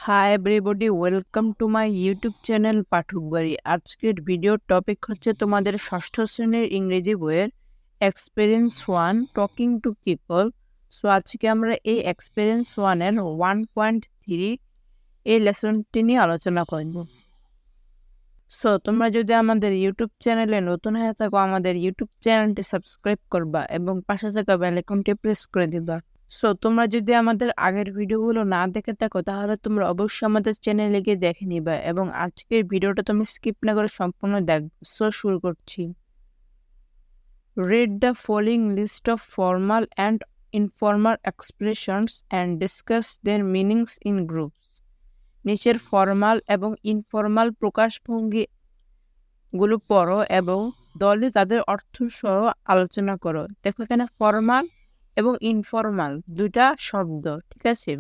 High everybody, welcome to my YouTube channel Pathak Bari. আজকের ভিডিওর topic হচ্ছে তোমাদের ষষ্ঠ শ্রেণীর ইংরেজি বইয়ের experience 1 talking to people. So আজকে আমরা এই এক্সপিরিয়েন্স 1-এর 1.3 এই লেসনটি নিয়ে আলোচনা করব। সো তোমরা যদি আমাদের ইউটিউব চ্যানেলে নতুন হয়ে থাকো, আমাদের ইউটিউব চ্যানেলটি সাবস্ক্রাইব করবা এবং পাশে থাকা বেল আইকনটি প্রেস করে দিবা। সো তোমরা যদি আমাদের আগের ভিডিওগুলো না দেখে থাকো তাহলে তোমরা অবশ্যই আমাদের চ্যানেলে গিয়ে দেখে নিবা এবং আজকের ভিডিওটা তুমি স্কিপ না করে সম্পূর্ণ দেখবে। সো শুরু করছি। Read the following list of formal and informal expressions and discuss their meanings in groups. নিচের ফর্মাল এবং ইনফর্মাল প্রকাশভঙ্গি গুলো পড়ো এবং দলে তাদের অর্থ সহ আলোচনা করো। দেখো এখানে ফর্মাল এবং ইনফর্মাল দুইটা শব্দ, ঠিক আছে।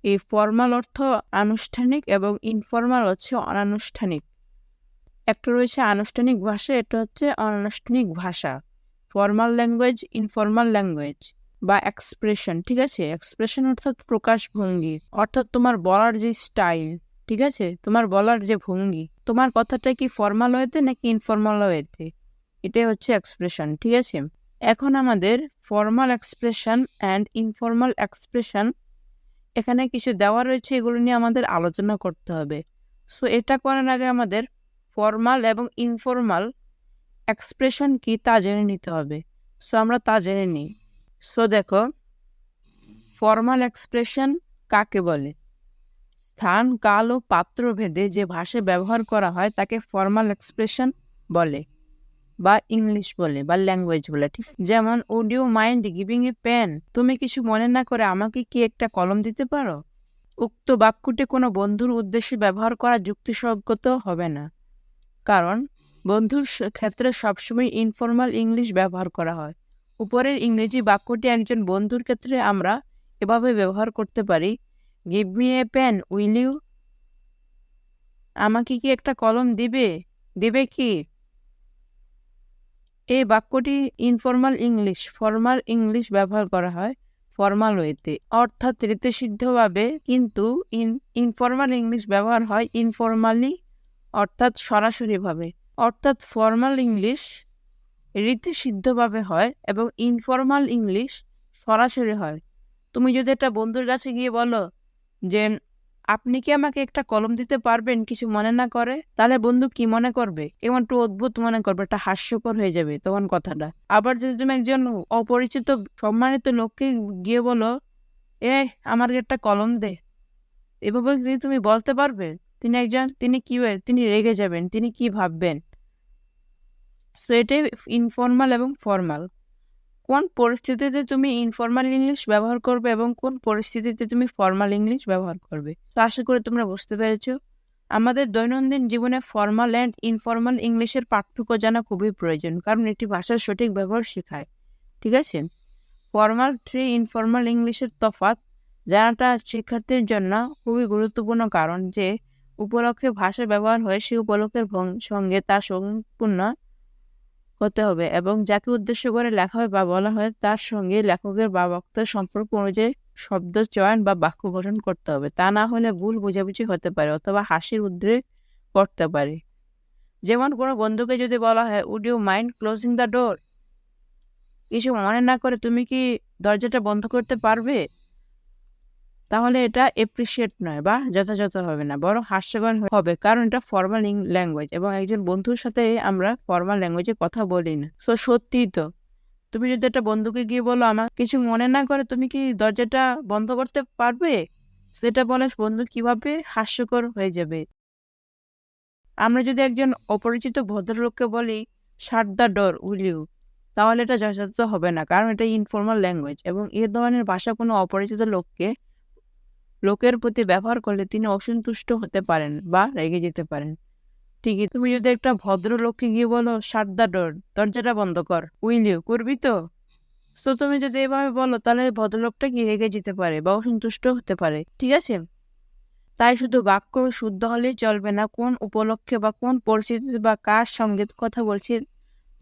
এই ফর্মাল অর্থ আনুষ্ঠানিক এবং ইনফর্মাল হচ্ছে অনানুষ্ঠানিক। একটা রয়েছে আনুষ্ঠানিক ভাষা, এটা হচ্ছে অনানুষ্ঠানিক ভাষা। ফর্মাল ল্যাঙ্গুয়েজ, ইনফর্মাল ল্যাঙ্গুয়েজ বা এক্সপ্রেশন, ঠিক আছে। এক্সপ্রেশন অর্থাৎ প্রকাশভঙ্গি, অর্থাৎ তোমার বলার যে স্টাইল, ঠিক আছে, তোমার বলার যে ভঙ্গি, তোমার কথাটা কি ফর্মাল ওয়েতে নাকি ইনফর্মাল ওয়েতে, এটাই হচ্ছে এক্সপ্রেশন, ঠিক আছে। এখন আমাদের formal expression and informal expression এখানে কিছু দেওয়া রয়েছে, এগুলো নিয়ে আমাদের আলোচনা করতে হবে। সো এটা করার আগে আমাদের ফর্মাল এবং ইনফর্মাল এক্সপ্রেশন কি তা জেনে নিতে হবে। সো আমরা তা জেনে নিই। সো দেখো, ফর্মাল এক্সপ্রেশন কাকে বলে? স্থান, কাল ও পাত্র ভেদে যে ভাষা ব্যবহার করা হয় তাকে ফর্মাল এক্সপ্রেশন বলে বা ইংলিশ বলে বা ল্যাঙ্গুয়েজ বলে, ঠিক। যেমন, would you mind giving a pen? তুমি কিছু মনে না করে আমাকে কি একটা কলম দিতে পারো? উক্ত বাক্যটি কোনো বন্ধুর উদ্দেশ্যে ব্যবহার করা যুক্তিসঙ্গত হবে না, কারণ বন্ধুর ক্ষেত্রে সবসময় ইনফর্মাল ইংলিশ ব্যবহার করা হয়। উপরের ইংরেজি বাক্যটি একজন বন্ধুর ক্ষেত্রে আমরা এভাবে ব্যবহার করতে পারি: give me a pen, will you? আমাকে কি একটা কলম দিবে কি? এই বাক্যটি ইনফর্মাল ইংলিশ। ফর্মাল ইংলিশ ব্যবহার করা হয় ফর্মাল ওয়েতে, অর্থাৎ রীতিসিদ্ধভাবে, কিন্তু ইনফর্মাল ইংলিশ ব্যবহার হয় ইনফর্মালি, অর্থাৎ সরাসরিভাবে। অর্থাৎ ফর্মাল ইংলিশ রীতিসিদ্ধভাবে হয় এবং ইনফর্মাল ইংলিশ সরাসরি হয়। তুমি যদি একটা বন্ধুর কাছে গিয়ে বলো যে আপনি কি আমাকে একটা কলম দিতে পারবেন, কিছু মনে না করে, তাহলে বন্ধু কি মনে করবে? এমন একটু অদ্ভুত মনে করবে, একটা হাস্যকর হয়ে যাবে তখন কথাটা। আবার যদি তুমি একজন অপরিচিত সম্মানিত লোককে গিয়ে বলো আমার একটা কলম দে, এভাবে যদি তুমি বলতে পারবে, তিনি রেগে যাবেন, তিনি কি ভাববেন। সো এটাই ইনফর্মাল এবং ফর্মাল। কোন পরিস্থিতিতে তুমি ইনফর্মাল ইংলিশ ব্যবহার করবে এবং কোন পরিস্থিতিতে তুমি ফর্মাল ইংলিশ ব্যবহার করবে। তো আশা করি তোমরা বুঝতে পেরেছো। আমাদের দৈনন্দিন জীবনে ফর্মাল অ্যান্ড ইনফর্মাল ইংলিশের পার্থক্য জানা খুবই প্রয়োজন, কারণ এটি ভাষার সঠিক ব্যবহার শেখায়, ঠিক আছে। ফর্মাল থেকে ইনফর্মাল ইংলিশের তফাৎ জানাটা শিক্ষার্থীর জন্য খুবই গুরুত্বপূর্ণ, কারণ যে উপলক্ষে ভাষা ব্যবহার হয় সেই উপলক্ষের সঙ্গে তা সম্পূর্ণ হতে হবে এবং যাকে উদ্দেশ্য করে লেখা হয় বা বলা হয় তার সঙ্গে লেখকের বা বক্তার সম্পর্ক অনুযায়ী শব্দ চয়ন বা বাক্য গঠন করতে হবে। তা না হলে ভুল বোঝাবুঝি হতে পারে অথবা হাসির উদ্রেক করতে পারে। যেমন কোনো বন্ধুকে যদি বলা হয় would you mind closing the door? কিছু মনে না করে তুমি কি দরজাটা বন্ধ করতে পারবে? তাহলে এটা এপ্রিসিয়েট নয় বা যথাযথ হবে না, বরং হাস্যকর হবে, কারণ এটা ফর্মাল ল্যাঙ্গুয়েজ এবং একজন বন্ধুর সাথে আমরা ফর্মাল ল্যাঙ্গুয়েজে কথা বলি না। সো সত্যিই তো, তুমি যদি একটা বন্ধুকে গিয়ে বলো আমার কিছু মনে না করে তুমি কি দরজাটা বন্ধ করতে পারবে, সেটা বলে বন্ধু কিভাবে হাস্যকর হয়ে যাবে। আমরা যদি একজন অপরিচিত ভদ্রলোককে বলি shut the door, will you? তাহলে এটা যথাযথ হবে না, কারণ এটা ইনফর্মাল ল্যাঙ্গুয়েজ এবং এ ধরনের ভাষা কোনো অপরিচিত লোকের প্রতি ব্যবহার করলে তিনি অসন্তুষ্ট হতে পারেন বা রেগে যেতে পারেন। ঠিকই, তুমি যদি একটা ভদ্রলোককে গিয়ে বলো শাট দ্য ডোর, দরজাটা বন্ধ কর, উইল ইউ? করবি তো? সো তুমি যদি এভাবে বলো তাহলে ভদ্রলোকটা কি রেগে যেতে পারে বা অসন্তুষ্ট হতে পারে, ঠিক আছে। তাই শুধু বাক্য শুদ্ধ হলেই চলবে না, কোন উপলক্ষে বা কোন পরিস্থিতিতে বা কার সঙ্গে কথা বলছি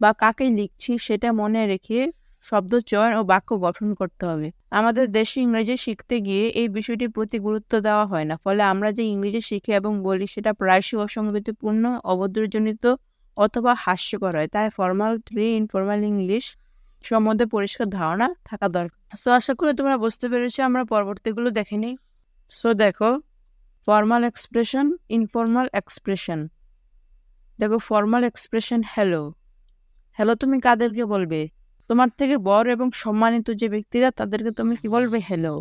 বা কাকে লিখছি সেটা মনে রেখে শব্দ চয়ন ও বাক্য গঠন করতে হবে। আমাদের দেশে ইংরেজি শিখতে গিয়ে এই বিষয়টির প্রতি গুরুত্ব দেওয়া হয় না, ফলে আমরা যে ইংরেজি শিখি এবং বলি সেটা প্রায়শই অসঙ্গতিপূর্ণ, অভদ্রজনিত অথবা হাস্যকর হয়। তাই ফর্মাল 3 ইনফর্মাল ইংলিশ সম্বন্ধে পরিষ্কার ধারণা থাকা দরকার। সো আশা করি তোমরা বুঝতে পেরেছো। আমরা পরবর্তীগুলো দেখে নিই। সো দেখো, ফর্মাল এক্সপ্রেশন, ইনফর্মাল এক্সপ্রেশন। দেখো, ফর্মাল এক্সপ্রেশন হ্যালো। হ্যালো তুমি কাদেরকে বলবে? তোমার থেকে বড় এবং সম্মানিত যে ব্যক্তিরা, তাদেরকে তুমি কি বলবে? হ্যালো।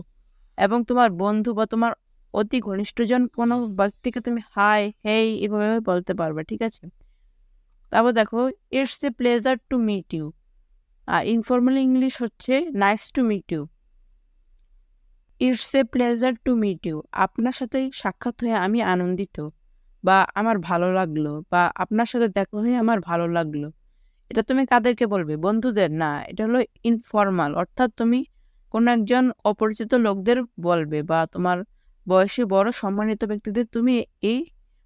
এবং তোমার বন্ধু বা তোমার অতি ঘনিষ্ঠজন কোনো ব্যক্তিকে তুমি হাই, হেই এভাবে বলতে পারবে, ঠিক আছে? তারপর দেখো, it's a pleasure to meet you. আর ইনফর্মাল ইংলিশ হচ্ছে nice to meet you. It's a pleasure to meet you, আপনার সাথে সাক্ষাৎ হয়ে আমি আনন্দিত, বা আমার ভালো লাগলো, বা আপনার সাথে দেখা হয়ে আমার ভালো লাগলো। এটা তুমি কাদেরকে বলবে? বন্ধুদের না, এটা হলো ইনফর্মাল, অর্থাৎ তুমি কোনো একজন অপরিচিত লোকদের বলবে, বা তোমার বয়সে বড় সম্মানিত ব্যক্তিদের তুমি এই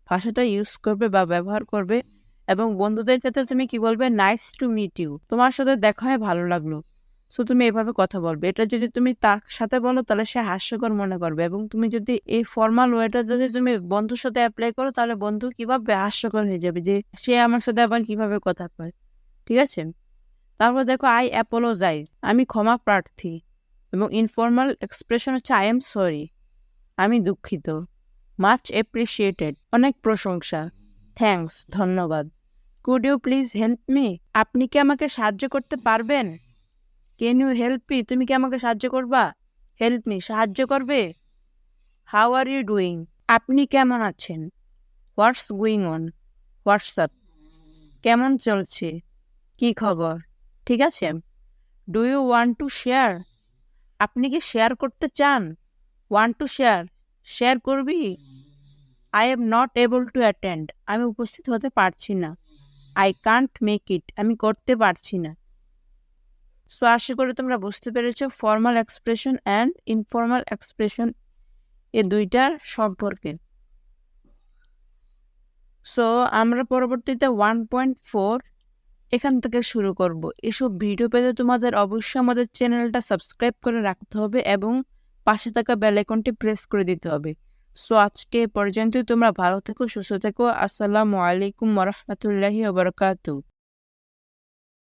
ভাষাটা ইউজ করবে বা ব্যবহার করবে। এবং বন্ধুদের ক্ষেত্রে তুমি কি বলবে? নাইস টু মিট ইউ, তোমার সাথে দেখা হয়ে ভালো লাগলো। সো তুমি এভাবে কথা বলবে। এটা যদি তুমি তার সাথে বলো তাহলে সে হাস্যকর মনে করবে, এবং তুমি যদি এই ফর্মাল ওয়েটা যদি তুমি বন্ধুর সাথে অ্যাপ্লাই করো তাহলে বন্ধু কিভাবে হাস্যকর হয়ে যাবে যে সে আমার সাথে আবার কিভাবে কথা কয়, ঠিক আছে? তারপর দেখো, আই অ্যাপোলোজাইজ, আমি ক্ষমা প্রার্থী। এবং ইনফর্মাল এক্সপ্রেশন হচ্ছে আই এম সরি, আমি দুঃখিত। মাচ অ্যাপ্রিসিয়েটেড, অনেক প্রশংসা। থ্যাঙ্কস, ধন্যবাদ। Could you please help me, আপনি কি আমাকে সাহায্য করতে পারবেন? ক্যান ইউ হেল্প মি, তুমি কি আমাকে সাহায্য করবা? হেল্প মি, সাহায্য করবে। হাউ আর ইউ ডুইং, আপনি কেমন আছেন? হোয়াটস গোয়িং অন, হোয়াটসঅ্যাপ, কেমন চলছে, কি খবর, ঠিক আছে? Do you want to share, আপনি কি শেয়ার করতে চান? ওয়ান্ট টু শেয়ার, শেয়ার করবি। I am not able to attend, আমি উপস্থিত হতে পারছি না। আই কান্ট মেক ইট, আমি করতে পারছি না। সো আশা করি তোমরা বুঝতে পেরেছো formal expression and informal expression এই দুইটার সম্পর্কে। সো আমরা পরবর্তীতে 1.4 এখান থেকে শুরু করব। এসব ভিডিও পেতে তোমাদের অবশ্যই আমাদের চ্যানেলটা সাবস্ক্রাইব করে রাখতে হবে এবং পাশে থাকা বেল আইকনটি প্রেস করে দিতে হবে। সো আজকে পর্যন্ত তোমরা ভালো থেকো, সুস্থ থেকো। আসসালামু আলাইকুম ওয়া রাহমাতুল্লাহি ওয়া বারাকাতুহু।